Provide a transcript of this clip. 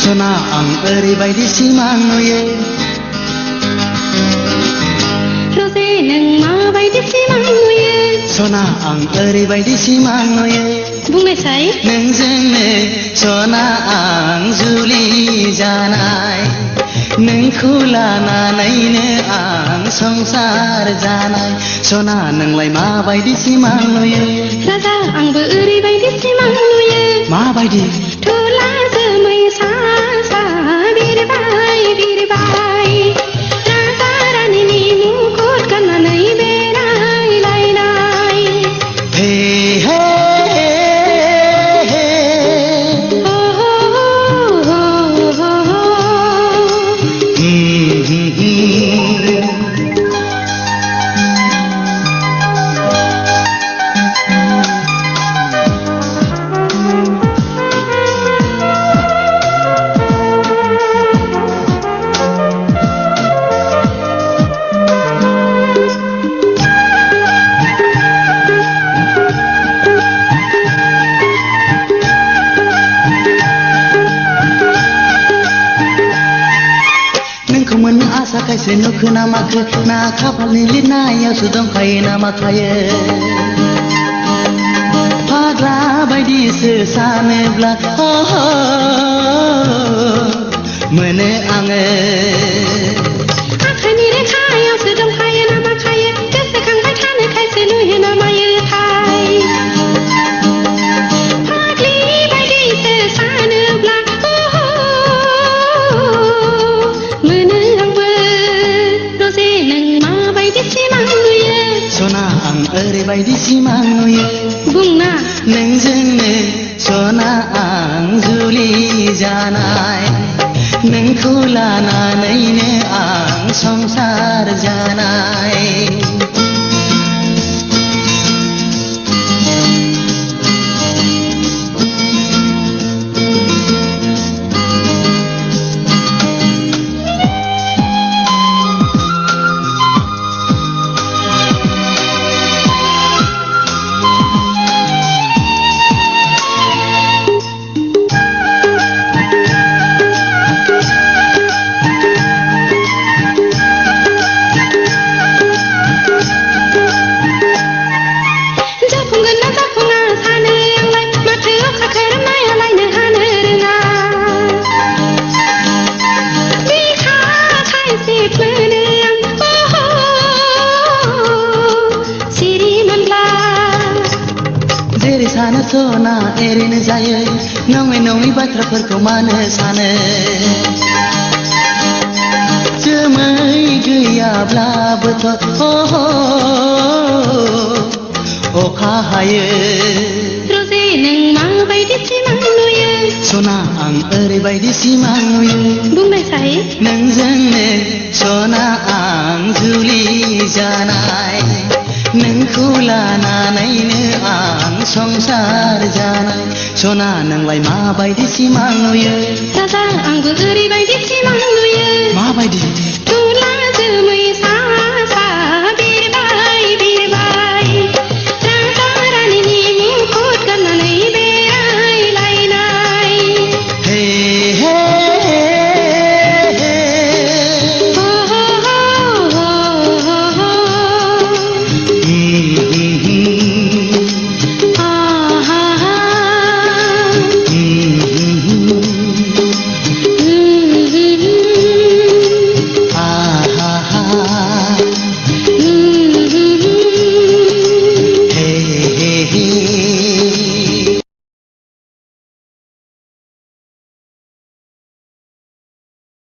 सना आं ओरैबायदि सिमां नुयो रजे नों माबायदि सिमां नुयो सना आं ओरैबायदि सिमां नुयो बुंनायसाय नोंजोंनो सना आं जुलि जानाय नोंखौ लानानैनो आं संसार जानाय सना नोंलाय माबायदि सिमां नुयो राजा आंबो ओरैबायदि सिमां नुयो माबायदि थुला जोमै सा सा बिरबाय बिरबाय राजा रानिनि मुकुट गाननानै बेरायलायनाय हे हे हे हो हो हो हो हो नोंखौ मोननो आसा खायसे नुखो ना माखो ना खाफालनि लिरनायावसो दंखायो ना माखायो फाग्ला बायदिसो सानोब्ला मोनो आङो आखाइनि रेखायावसो दंखायो ना माखायो गोसोखांबाय थानो खायसे नुयो ना मायोथाय फाग्लि बायदिसो सानोब्ला मोनो आंबो रजे नों माबायदि सिमां नुयो सना आं ओरैबायदि सिमां नुयो बुंना नोंजोंनो सना आं जुलि जानाय नोंखौ लानानैनो आं संसार जानाय जाफुंगोन ना जाफुङा सानो आंलाय माथो अखा खोरोमनायालायनो हानो रोङा बिखा खायसे मोनो आं सिरि मोनब्ला जेरै सानो सना एरैनो जायो नङै नङै बाथ्राफोरखौ मानो सानो जोमै गैयाब्लाबोथ' अखा हायो रजे नों माबायदि सिमां नुयो सना आं ओरैबायदि सिमां नुयो बुंनायसाय नोंजोंनो सना आं जुलि जानाय नोंखौ लानानैनो आं संसार जानाय सना नोंलाय माबायदि सिमां नुयो राजा आंबो ओरैबायदि सिमां नुयो माबायदि थुला जोमै सा